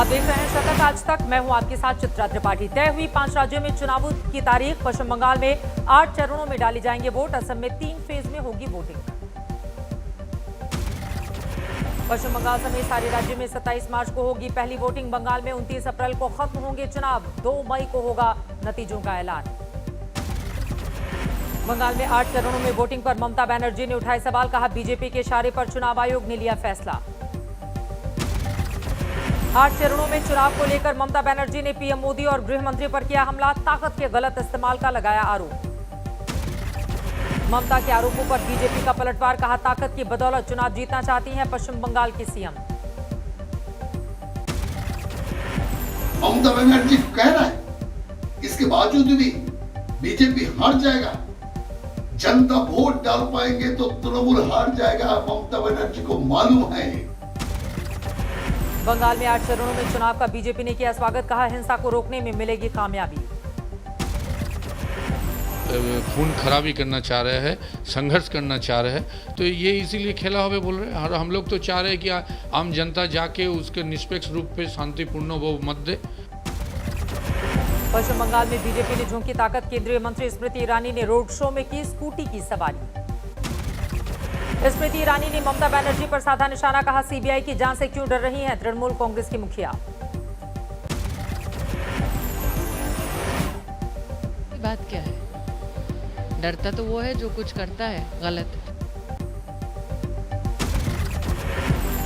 आप देख रहे हैं शतक आज तक। मैं हूं आपके साथ चित्रा त्रिपाठी। तय हुई 5 राज्यों में चुनावों की तारीख। पश्चिम बंगाल में 8 चरणों में डाले जाएंगे वोट। असम में 3 फेज में होगी वोटिंग। पश्चिम बंगाल समेत सारे राज्यों में 27 मार्च को होगी पहली वोटिंग। बंगाल में 29 अप्रैल को खत्म होंगे चुनाव। 2 मई को होगा नतीजों का ऐलान। बंगाल में 8 चरणों में वोटिंग पर ममता बनर्जी ने उठाए सवाल। कहा, बीजेपी के इशारे पर चुनाव आयोग ने लिया फैसला। 8 चरणों में चुनाव को लेकर ममता बनर्जी ने पीएम मोदी और गृह मंत्री पर किया हमला। ताकत के गलत इस्तेमाल का लगाया आरोप। ममता के आरोपों पर बीजेपी का पलटवार। कहा, ताकत की बदौलत चुनाव जीतना चाहती हैं पश्चिम बंगाल की सीएम। ममता बनर्जी कह रहा है, इसके बावजूद भी बीजेपी हार जाएगा। जनता वोट डाल पाएंगे तो तृणमूल हार जाएगा। ममता बनर्जी को मालूम है। बंगाल में 8 चरणों में चुनाव का बीजेपी ने किया स्वागत। कहा, हिंसा को रोकने में मिलेगी कामयाबी। खून खराबी करना चाह रहे हैं, संघर्ष करना चाह रहे हैं, तो ये इसीलिए खेला हुआ बोल रहे हैं। और हम लोग तो चाह रहे हैं कि आम जनता जाके उसके निष्पक्ष रूप पे शांतिपूर्ण वो मत दे। पश्चिम बंगाल में बीजेपी ने झोंकी ताकत। केंद्रीय मंत्री स्मृति ईरानी ने रोड शो में की स्कूटी की सवारी। स्मृति ईरानी ने ममता बनर्जी पर साधा निशाना। कहा, सीबीआई की जांच से क्यों डर रही हैं तृणमूल कांग्रेस की मुखिया। बात क्या है? डरता तो वो है जो कुछ करता है गलत।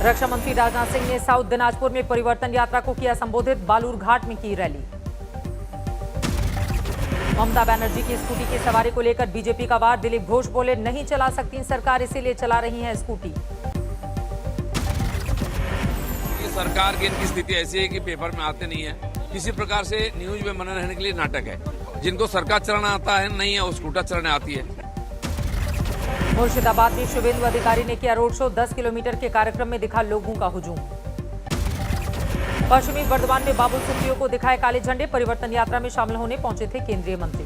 रक्षा मंत्री राजनाथ सिंह ने साउथ दिनाजपुर में परिवर्तन यात्रा को किया संबोधित। बालूरघाट में की रैली। ममता बनर्जी की स्कूटी की सवारी को लेकर बीजेपी का वार। दिलीप घोष बोले, नहीं चला सकती सरकार, इसीलिए चला रही है स्कूटी। सरकार की इनकी स्थिति ऐसी है कि पेपर में आते नहीं है। किसी प्रकार से न्यूज में बने रहने के लिए नाटक है। जिनको सरकार चलाना आता है नहीं है, वो स्कूटर चलाने आती है। मुर्शिदाबाद में शुभेंदु अधिकारी ने किया रोड शो। 10 किलोमीटर के कार्यक्रम में दिखा लोगों का हुजूम। पश्चिमी बर्दवान में बाबुल सुप्रियो को दिखाए काले झंडे। परिवर्तन यात्रा में शामिल होने पहुंचे थे केंद्रीय मंत्री।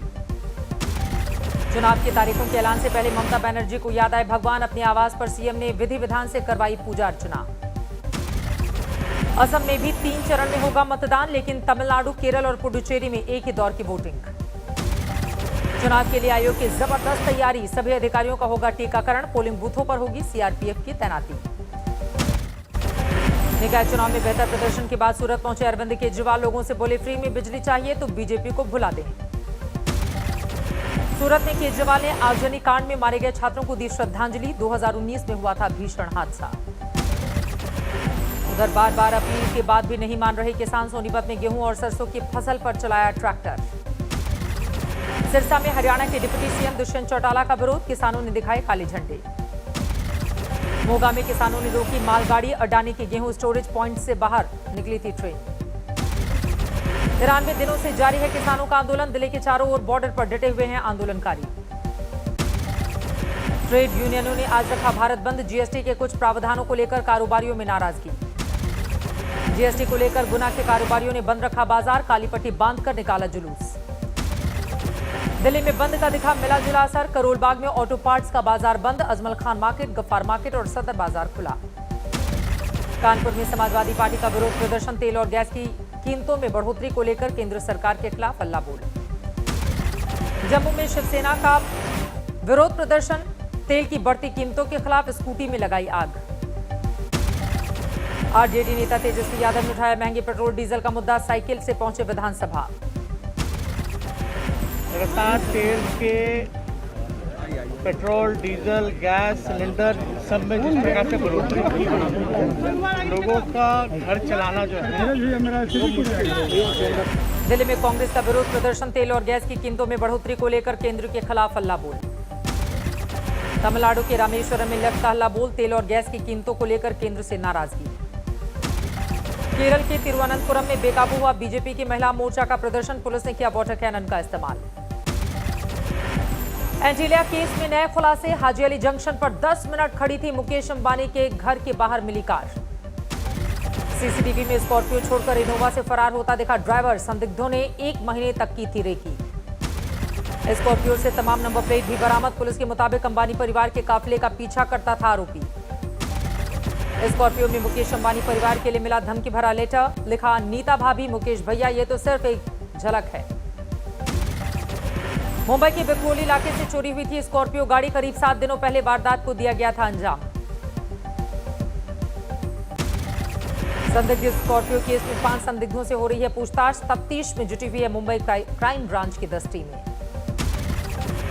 चुनाव की तारीखों के ऐलान से पहले ममता बनर्जी को याद आए भगवान। अपने आवास पर सीएम ने विधि विधान से करवाई पूजा अर्चना। असम में भी 3 चरण में होगा मतदान, लेकिन तमिलनाडु, केरल और पुडुचेरी में एक ही दौर की वोटिंग। चुनाव के लिए आयोग की जबरदस्त तैयारी। सभी अधिकारियों का होगा टीकाकरण। पोलिंग बूथों पर होगी सीआरपीएफ की तैनाती। निकाय चुनाव में बेहतर प्रदर्शन के बाद सूरत पहुंचे अरविंद केजरीवाल। लोगों से बोले, फ्री में बिजली चाहिए तो बीजेपी को भुला दें। सूरत में केजरीवाल ने आगजनी कांड में मारे गए छात्रों को दी श्रद्धांजलि। 2019 में हुआ था भीषण हादसा। उधर बार बार अपील के बाद भी नहीं मान रहे किसान। सोनीपत में गेहूं और सरसों की फसल पर चलाया ट्रैक्टर। सिरसा में हरियाणा के डिप्टी सीएम दुष्यंत चौटाला का विरोध। किसानों ने दिखाए काले झंडे। मोगा में किसानों ने रोकी मालगाड़ी। अडानी के गेहूं स्टोरेज पॉइंट से बाहर निकली थी ट्रेन। 93 दिनों से जारी है किसानों का आंदोलन। दिल्ली के चारों ओर बॉर्डर पर डटे हुए हैं आंदोलनकारी। ट्रेड यूनियनों ने आज रखा भारत बंद। जीएसटी के कुछ प्रावधानों को लेकर कारोबारियों में नाराजगी। जीएसटी को लेकर गुना के कारोबारियों ने बंद रखा बाजार। काली पट्टी बांधकर निकाला जुलूस। दिल्ली में बंद का दिखा मिला जुला असर। करोल बाग में ऑटो पार्ट्स का बाजार बंद। अजमल खान मार्केट, गफ्फार मार्केट और सदर बाजार खुला। कानपुर में समाजवादी पार्टी का विरोध प्रदर्शन। तेल और गैस की कीमतों में बढ़ोतरी को लेकर केंद्र सरकार के खिलाफ हल्ला बोल। जम्मू में शिवसेना का विरोध प्रदर्शन। तेल की बढ़ती कीमतों के खिलाफ स्कूटी में लगाई आग। आरजेडी नेता तेजस्वी यादव ने उठाया महंगे पेट्रोल डीजल का मुद्दा। साइकिल से पहुंचे विधानसभा। लगातार तेल के पेट्रोल, डीजल, गैस सिलेंडर सब में जिस प्रकार से बढ़ोतरी हुई, लोगों का घर चलाना जो है वो मुश्किल हो गया। दिल्ली में कांग्रेस का विरोध प्रदर्शन। तेल और गैस की कीमतों में बढ़ोतरी को लेकर केंद्र के खिलाफ हल्ला बोल। तमिलनाडु के रामेश्वरम में लगता हल्ला बोल। तेल और गैस की कीमतों को लेकर केंद्र से नाराजगी। केरल के तिरुवनंतपुरम में बेकाबू हुआ बीजेपी की महिला मोर्चा का प्रदर्शन। पुलिस ने किया वाटर कैनन का इस्तेमाल। एंटीलिया केस में नए खुलासे। हाजी अली जंक्शन पर 10 मिनट खड़ी थी मुकेश अंबानी के घर के बाहर मिली कार। सीसीटीवी में स्कॉर्पियो छोड़कर इनोवा से फरार होता दिखा ड्राइवर। संदिग्धों ने 1 महीने तक की थी रेकी। स्कॉर्पियो से तमाम नंबर प्लेट भी बरामद। पुलिस के मुताबिक अंबानी परिवार के काफिले का पीछा करता था आरोपी। स्कॉर्पियो में मुकेश अंबानी परिवार के लिए मिला धमकी भरा लेटर, लिखा नीता भाभी मुकेश भैया ये तो सिर्फ एक झलक है। मुंबई के बिक्रोली इलाके से चोरी हुई थी स्कॉर्पियो गाड़ी, करीब 7 दिनों पहले वारदात को दिया गया था अंजाम। संदिग्ध स्कॉर्पियो केस में 5 संदिग्धों से हो रही है पूछताछ, तफ्तीश में जुटी हुई है मुंबई क्राइम ब्रांच की 10 टीमें।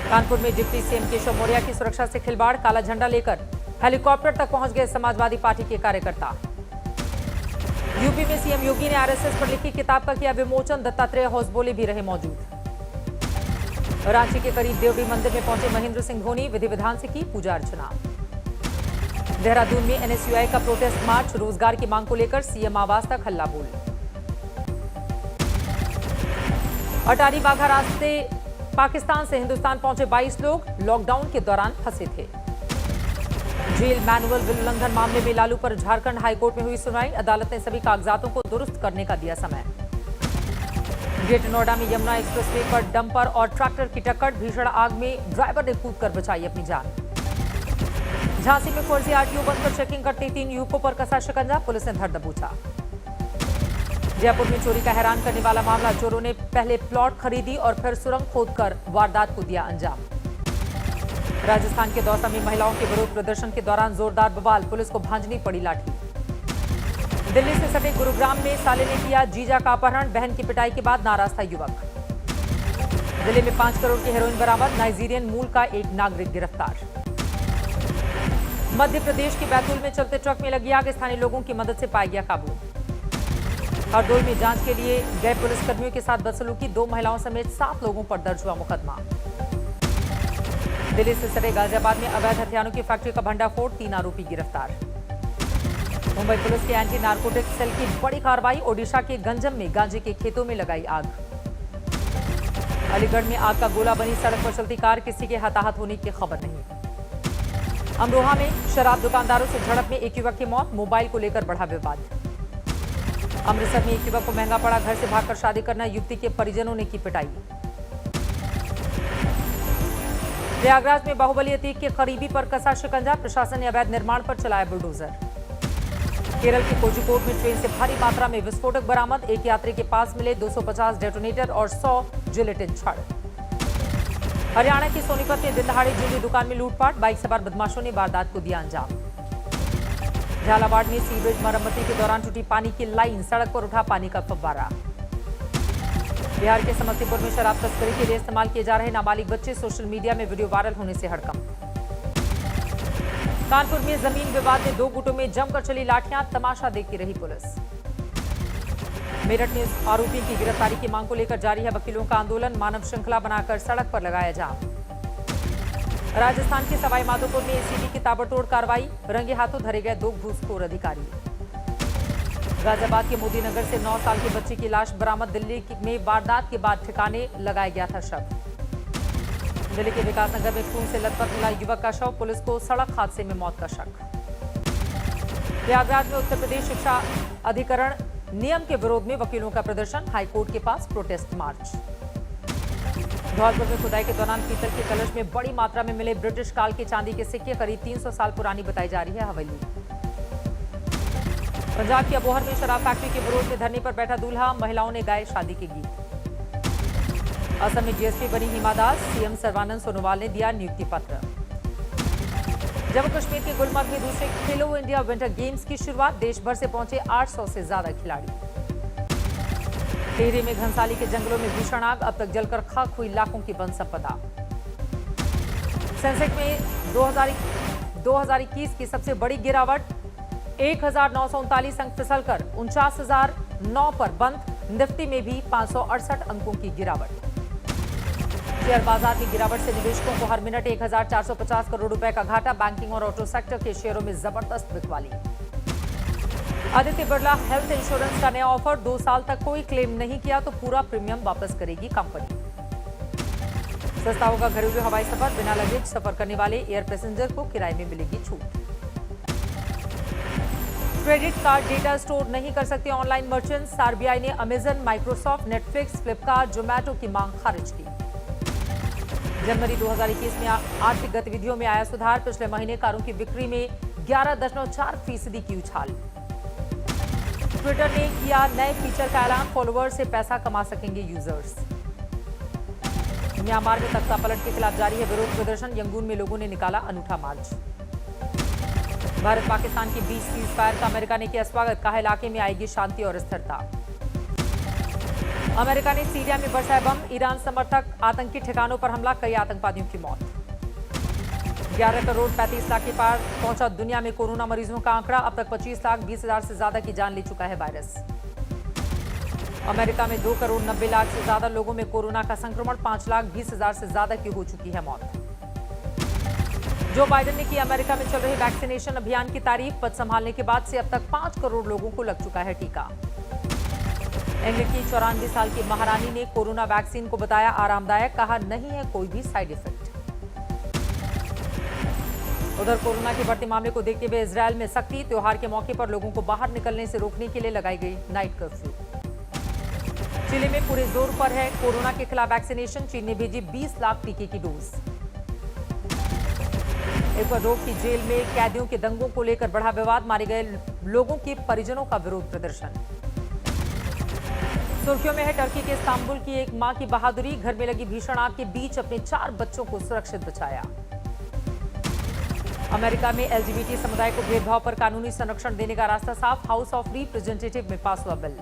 कानपुर में डिप्टी सीएम केशव मौर्य की सुरक्षा से खिलवाड़, काला झंडा लेकर हेलीकॉप्टर तक पहुंच गए समाजवादी पार्टी के कार्यकर्ता। यूपी में सीएम योगी ने आरएसएस पर लिखी किताब का किया विमोचन, दत्तात्रेय हौसबोले भी रहे मौजूद। रांची के करीब देवरी मंदिर में पहुंचे महेंद्र सिंह धोनी, विधि विधान से की पूजा अर्चना। देहरादून में एनएसयूआई का प्रोटेस्ट मार्च, रोजगार की मांग को लेकर सीएम आवास तक हल्ला बोल। अटारी बाघा रास्ते पाकिस्तान से हिंदुस्तान पहुंचे 22 लोग लॉकडाउन के दौरान फंसे थे। जेल मैनुअल उल्लंघन मामले में लालू पर झारखंड हाईकोर्ट में हुई सुनवाई, अदालत ने सभी कागजातों को दुरुस्त करने का दिया समय। ग्रेटर नोएडा में यमुना एक्सप्रेसवे पर डंपर और ट्रैक्टर की टक्कर, भीषण आग में ड्राइवर ने कूदकर बचाई अपनी जान। झांसी में फर्जी आरटीओ बनकर चेकिंग करते 3 युवकों पर कसा शिकंजा, पुलिस ने धर दबोचा। जयपुर में चोरी का हैरान करने वाला मामला, चोरों ने पहले प्लॉट खरीदी और फिर सुरंग खोदकर वारदात को दिया अंजाम। राजस्थान के दौसा में महिलाओं के विरोध प्रदर्शन के दौरान जोरदार बवाल, पुलिस को भांजनी पड़ी लाठी। दिल्ली से सटे गुरुग्राम में साले ने किया जीजा का अपहरण, बहन की पिटाई के बाद नाराज था युवक। दिल्ली में 5 करोड़ की हेरोइन बरामद, नाइजीरियन मूल का एक नागरिक गिरफ्तार। मध्य प्रदेश के बैतूल में चलते ट्रक में लगी आग, स्थानीय लोगों की मदद से पाया गया काबू। हरदोई में जांच के लिए गए पुलिसकर्मियों के साथ बदसलूकी, 2 महिलाओं समेत 7 लोगों पर दर्ज हुआ मुकदमा। दिल्ली से सटे गाजियाबाद में अवैध हथियारों की फैक्ट्री का भंडाफोड़, 3 आरोपी गिरफ्तार। मुंबई पुलिस के एंटी नारकोटिक्स सेल की बड़ी कार्रवाई, ओडिशा के गंजम में गांजे के खेतों में लगाई आग। अलीगढ़ में आग का गोला बनी सड़क पर चलती कार, किसी के हताहत होने की खबर नहीं। अमरोहा में शराब दुकानदारों से झड़प में एक युवक की मौत, मोबाइल को लेकर बढ़ा विवाद। अमृतसर में एक युवक को महंगा पड़ा घर से भागकर शादी करना, युवती के परिजनों ने की पिटाई। प्रयागराज में बाहुबली अतीक के करीबी पर कसा शिकंजा, प्रशासन ने अवैध निर्माण पर चलाया बुलडोजर। केरल के कोझिकोड में ट्रेन से भारी मात्रा में विस्फोटक बरामद, एक यात्री के पास मिले 250 डेटोनेटर और 100 जिलेटिन छड़। हरियाणा की सोनीपत में दिन दहाड़े ज्वेलरी दुकान में लूटपाट, बाइक सवार बदमाशों ने वारदात को दिया अंजाम। झालावाड़ में सीवरेज मरम्मती के दौरान टूटी पानी की लाइन, सड़क पर उठा पानी का फव्वारा। बिहार के समस्तीपुर में शराब तस्करी के लिए इस्तेमाल किए जा रहे नाबालिग बच्चे, सोशल मीडिया में वीडियो वायरल होने से हड़कंप। कानपुर में जमीन विवाद में 2 गुटों में जमकर चली लाठियां, तमाशा देखती रही पुलिस। मेरठ में आरोपी की गिरफ्तारी की मांग को लेकर जारी है वकीलों का आंदोलन, मानव श्रृंखला बनाकर सड़क पर लगाया जाम। राजस्थान के सवाई माधोपुर में एसीबी की ताबड़तोड़ कार्रवाई, रंगे हाथों धरे गए 2 घूसखोर अधिकारी। गाजियाबाद के मोदीनगर से 9 साल के बच्चे की लाश बरामद, दिल्ली में वारदात के बाद ठिकाने लगाया गया था शव। दिल्ली के विकासनगर में खून से लथपथ मिला युवक का शव, पुलिस को सड़क हादसे में मौत का शक। प्रयागराज में उत्तर प्रदेश शिक्षा अधिकरण नियम के विरोध में वकीलों का प्रदर्शन, हाईकोर्ट के पास प्रोटेस्ट मार्च। धौलपुर में खुदाई के दौरान पीतल के कलश में बड़ी मात्रा में मिले ब्रिटिश काल के चांदी के सिक्के, करीब 300 साल पुरानी बताई जा रही है हवेली। पंजाब के अबोहर में शराब फैक्ट्री के विरोध में धरने पर बैठा दूल्हा, महिलाओं ने गाए शादी के गीत। असम में जीएसपी बनी हिमा दास, सीएम सर्बानंद सोनोवाल ने दिया नियुक्ति पत्र। जम्मू कश्मीर के गुलमर्ग में दूसरे खेलो इंडिया विंटर गेम्स की शुरुआत, देश भर से पहुंचे 800 से ज्यादा खिलाड़ी। टिहरी में घनसाली के जंगलों में भीषण आग, अब तक जलकर खाक हुई लाखों की वन संपदा। सेंसेक्स में 2021 की सबसे बड़ी गिरावट, 1939 अंक फिसलकर 49,009 पर बंद, निफ्टी में भी 568 अंकों की गिरावट। शेयर बाजार में गिरावट से निवेशकों को हर मिनट 1,450 करोड़ रुपए का घाटा, बैंकिंग और ऑटो सेक्टर के शेयरों में जबरदस्त बिकवाली। आदित्य बिरला हेल्थ इंश्योरेंस का नया ऑफर, 2 साल तक कोई क्लेम नहीं किया तो पूरा प्रीमियम वापस करेगी कंपनी। सस्ता होगा घरेलू हवाई सफर, बिना लगेज सफर करने वाले एयर पैसेंजर को किराए में मिलेगी छूट। क्रेडिट कार्ड डेटा स्टोर नहीं कर सकते ऑनलाइन मर्चेंट्स, आरबीआई ने Amazon, Microsoft, Netflix, Flipkart, Zomato की मांग खारिज की। जनवरी 2021 में आर्थिक गतिविधियों में आया सुधार, पिछले महीने कारों की बिक्री में 11.4% की उछाल। ट्विटर ने किया नए फीचर का ऐलान, फॉलोअर से पैसा कमा सकेंगे यूजर्स। म्यांमार में तख्ता पलट के खिलाफ जारी है विरोध प्रदर्शन, यंगून में लोगों ने निकाला अनूठा मार्च। भारत पाकिस्तान के बीच सीज फायर का अमेरिका ने किया स्वागत, कहा इलाके में आएगी शांति और स्थिरता। अमेरिका ने सीरिया में बरसाया बम, ईरान समर्थक आतंकी ठिकानों पर हमला, कई आतंकवादियों की मौत। 11 करोड़ 35 लाख के पार पहुंचा दुनिया में कोरोना मरीजों का आंकड़ा, अब तक 25 लाख 20 हजार से ज्यादा की जान ले चुका है वायरस। अमेरिका में 2 करोड़ 90 लाख से ज्यादा लोगों में कोरोना का संक्रमण, 5 लाख 20 हजार से ज्यादा की हो चुकी है मौत। जो बाइडेन ने की अमेरिका में चल रहे वैक्सीनेशन अभियान की तारीफ, पद संभालने के बाद से अब तक 5 करोड़ लोगों को लग चुका है टीका। इंग्लैंड की 94 साल की महारानी ने कोरोना वैक्सीन को बताया आरामदायक, कहा नहीं है कोई भी साइड इफेक्ट। उधर कोरोना के बढ़ते मामले को देखते हुए इजरायल में सख्ती, त्योहार के मौके पर लोगों को बाहर निकलने से रोकने के लिए लगाई गई नाइट कर्फ्यू। चिली में पूरे जोर पर है कोरोना के खिलाफ वैक्सीनेशन, चीन ने भेजी 20 लाख टीके की डोज। इक्वाडोर की जेल में कैदियों के दंगों को लेकर बढ़ा विवाद, मारे गए लोगों के परिजनों का विरोध प्रदर्शन। सुर्खियों में है टर्की के इस्तांबुल की एक मां की बहादुरी, घर में लगी भीषण आग के बीच अपने 4 बच्चों को सुरक्षित बचाया। अमेरिका में एलजीबीटी समुदाय को भेदभाव पर कानूनी संरक्षण देने का रास्ता साफ, हाउस ऑफ रिप्रेजेंटेटिव में पास हुआ बिल।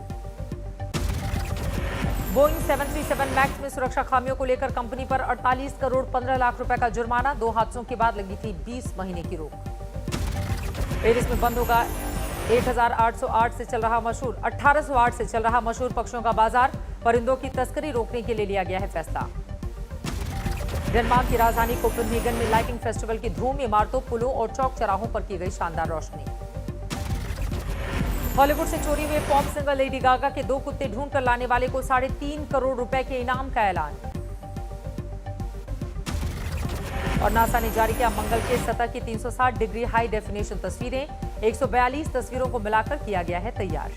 बोइंग 737 मैक्स में सुरक्षा खामियों को लेकर कंपनी पर 48 करोड़ 15 लाख रुपए का जुर्माना, 2 हादसों के बाद लगी थी 20 महीने की रोक। पेरिस में बंद होगा 1808 से चल रहा मशहूर 1808 से चल रहा मशहूर पक्षियों का बाजार, परिंदों की तस्करी रोकने के लिए लिया गया है फैसला। डेनमार्क की राजधानी कोपेनहेगन में लाइटिंग फेस्टिवल की धूम, इमारतों, पुलों और चौक चौराहों पर की गई शानदार रोशनी। हॉलीवुड से चोरी हुए पॉप सिंगर लेडी गागा के 2 कुत्ते ढूंढ कर लाने वाले को 3.5 करोड़ रुपए के इनाम का ऐलान। और नासा ने जारी किया मंगल के सतह की 360 डिग्री हाई डेफिनेशन तस्वीरें, 142 तस्वीरों को मिलाकर किया गया है तैयार।